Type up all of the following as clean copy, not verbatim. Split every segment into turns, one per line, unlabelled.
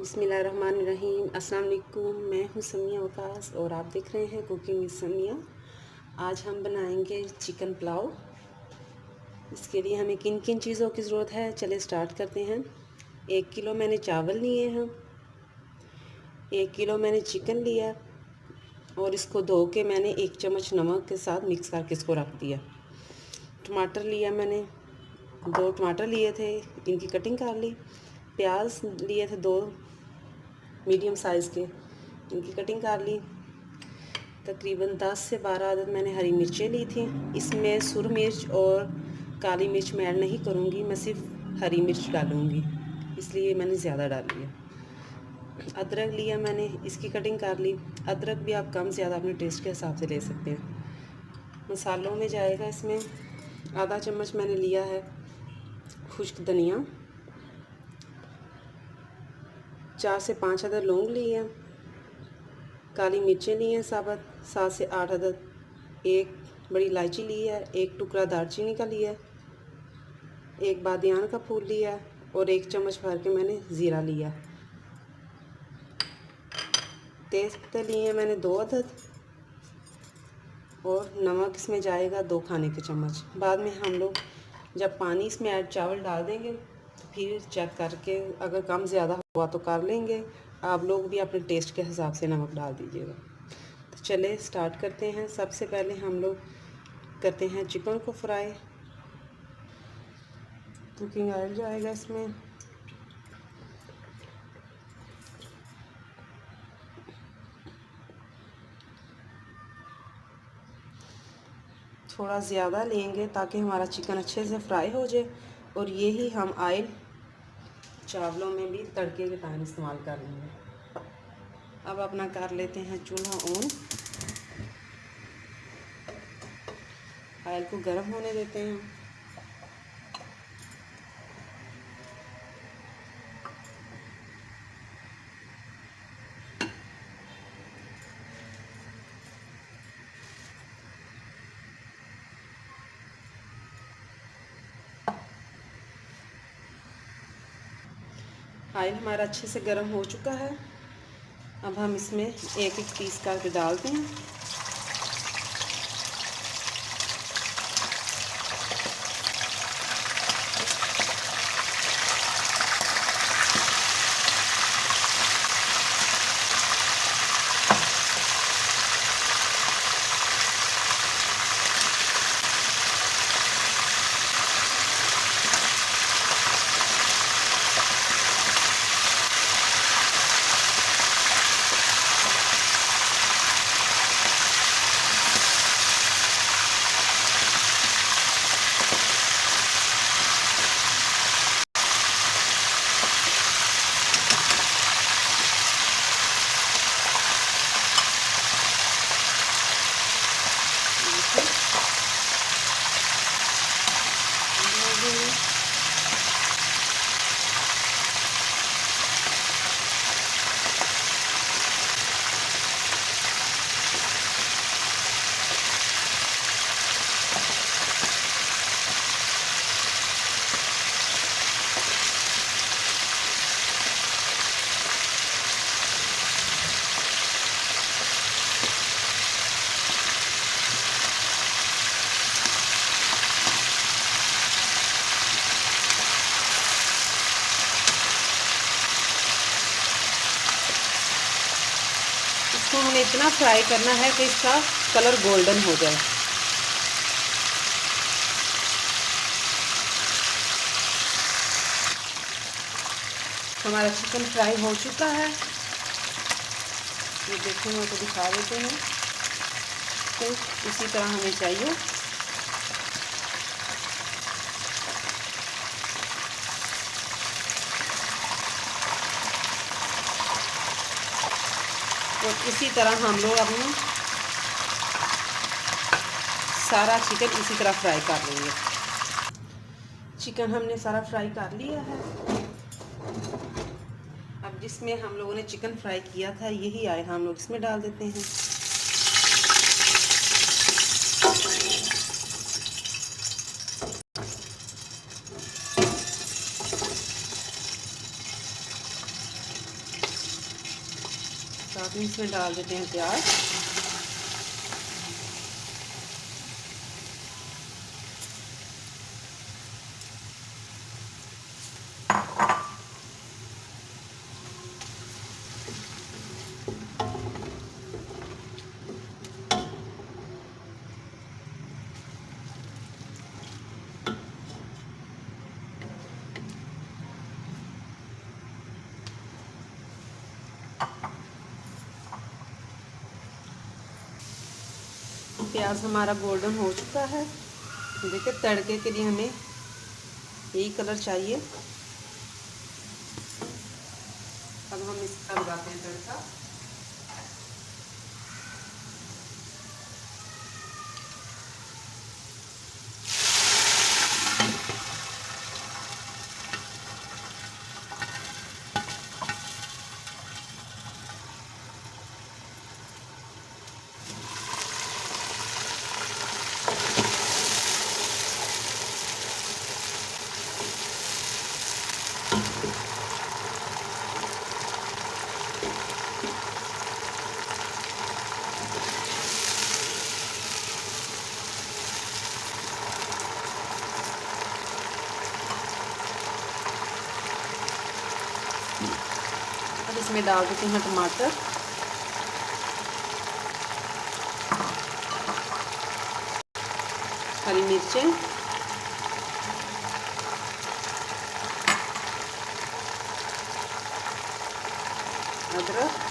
बिस्मिल्लाहिर्रहमानिर्रहीम। अस्सलाम वालेकुम। मैं हूँ समिया वकास और आप देख रहे हैं कुकिंग विद समिया। आज हम बनाएंगे चिकन पुलाव। इसके लिए हमें किन किन चीज़ों की ज़रूरत है, चले स्टार्ट करते हैं। 1 किलो मैंने चावल लिए हैं, 1 किलो मैंने चिकन लिया और इसको धो के मैंने 1 चम्मच नमक के साथ मिक्स करके इसको रख दिया। टमाटर लिया मैंने, 2 टमाटर लिए थे, इनकी कटिंग कर ली। प्याज लिए थे 2 मीडियम साइज़ के, इनकी कटिंग कर ली। तकरीबन 10 से 12 अदद मैंने हरी मिर्चें ली थी। इसमें सुर मिर्च और काली मिर्च मैं ऐड नहीं करूँगी, मैं सिर्फ हरी मिर्च डालूँगी, इसलिए मैंने ज़्यादा डाली है। अदरक लिया मैंने, इसकी कटिंग कर ली। अदरक भी आप कम ज़्यादा अपने टेस्ट के हिसाब से ले सकते हैं। मसालों में जाएगा इसमें आधा चम्मच मैंने लिया है खुश्क धनिया, 4 से 5 अदद लौंग लिए हैं, काली मिर्चें ली हैं साबुत 7 से 8 अदद, 1 बड़ी इलायची ली है, 1 टुकड़ा दालचीनी का लिया है, 1 बादियान का फूल लिया है और 1 चम्मच भर के मैंने ज़ीरा लिया। तेज़ पत्ते लिए हैं मैंने 2 अदद और नमक इसमें जाएगा 2 खाने के चम्मच। बाद में हम लोग जब पानी इसमें ऐड चावल डाल देंगे तो फिर चेक करके अगर कम ज़्यादा हुआ तो कर लेंगे। आप लोग भी अपने टेस्ट के हिसाब से नमक डाल दीजिएगा। तो चले स्टार्ट करते हैं। सबसे पहले हम लोग करते हैं चिकन को फ्राई। कुकिंग ऑयल जाएगा इसमें, थोड़ा ज़्यादा लेंगे ताकि हमारा चिकन अच्छे से फ्राई हो जाए और यही हम ऑयल चावलों में भी तड़के के टाइम इस्तेमाल कर लेंगे। अब अपना कर लेते हैं चूल्हा ऑन, ऑयल को गर्म होने देते हैं। ऑयल हमारा अच्छे से गर्म हो चुका है। अब हम इसमें एक एक पीस करके डालते हैं। इसको हमें इतना फ्राई करना है कि इसका कलर गोल्डन हो जाए। हमारा चिकन फ्राई हो चुका है, ये देखो मैं तो दिखा देते हैं। तो इसी तरह हमें चाहिए। और इसी तरह हम लोग अपना सारा चिकन इसी तरह फ्राई कर लेंगे। चिकन हमने सारा फ्राई कर लिया है। अब जिसमें हम लोगों ने चिकन फ्राई किया था यही ऑयल हम लोग इसमें डाल देते हैं। साथ में इसमें डाल देते हैं प्याज। प्याज हमारा गोल्डन हो चुका है। देखिए तड़के के लिए हमें यही कलर चाहिए। अब हम इसका लगाते हैं तड़का। अब इसमें डाल देते हैं टमाटर, हरी मिर्चें, अदरक,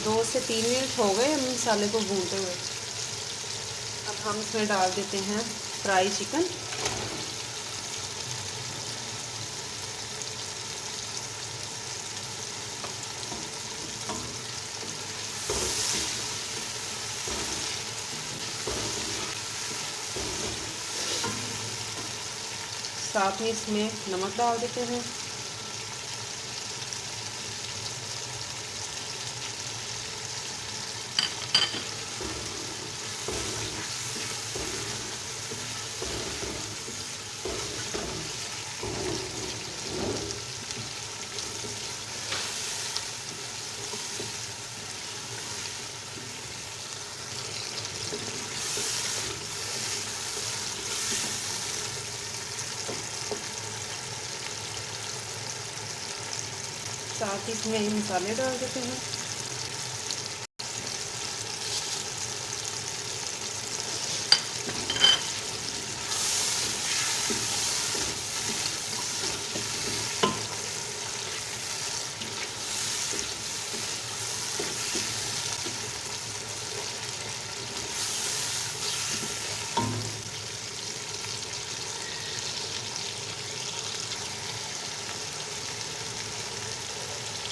दो से 3 मिनट हो गए हम मसाले को भूनते हुए। अब हम इसमें डाल देते हैं फ्राई चिकन। साथ में इसमें नमक डाल देते हैं। साथ ही इसमें मसाले डाल देते हैं।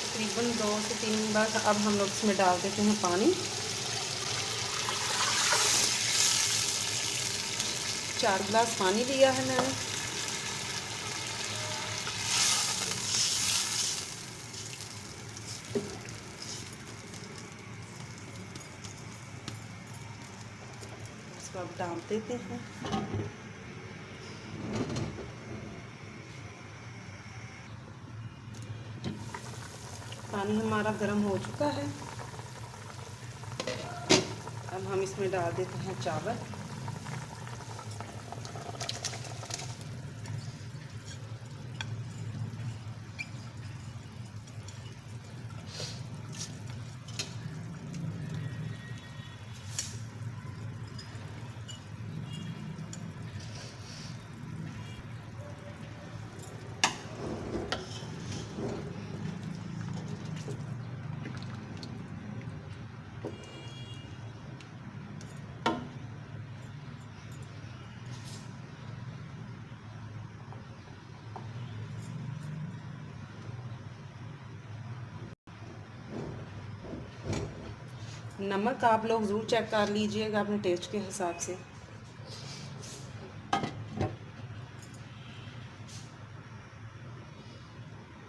तकरीबन 2 से 3 बार अब हम लोग इसमें डाल देते हैं पानी। 4 गिलास पानी लिया है मैंने। इसको अब डाल देते हैं। पानी हमारा गर्म हो चुका है। अब हम इसमें डाल देते हैं चावल। नमक आप लोग ज़रूर चेक कर लीजिएगा अपने टेस्ट के हिसाब से।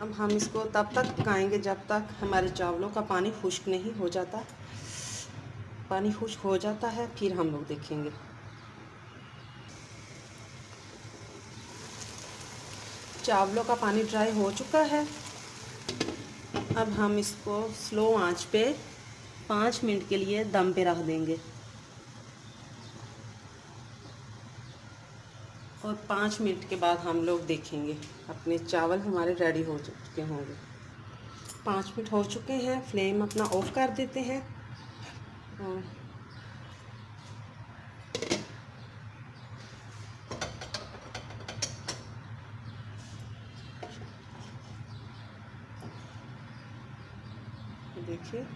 अब हम इसको तब तक पकाएंगे जब तक हमारे चावलों का पानी खुश्क नहीं हो जाता। पानी खुश्क हो जाता है फिर हम लोग देखेंगे। चावलों का पानी ड्राई हो चुका है। अब हम इसको स्लो आंच पे 5 मिनट के लिए दम पे रख देंगे और 5 मिनट के बाद हम लोग देखेंगे अपने चावल हमारे रेडी हो चुके होंगे। 5 मिनट हो चुके हैं, फ्लेम अपना ऑफ कर देते हैं। और देखिए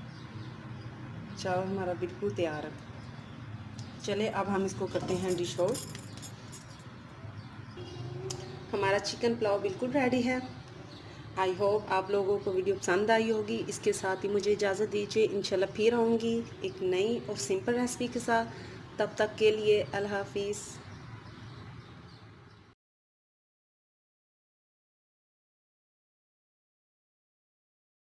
चावल हमारा बिल्कुल तैयार है। चले अब हम इसको करते हैं डिश आउट। हमारा चिकन पुलाव बिल्कुल रेडी है। आई होप आप लोगों को वीडियो पसंद आई होगी। इसके साथ ही मुझे इजाज़त दीजिए, इंशाल्लाह फिर आऊँगी एक नई और सिंपल रेसिपी के साथ। तब तक के लिए अल्लाह हाफिज़।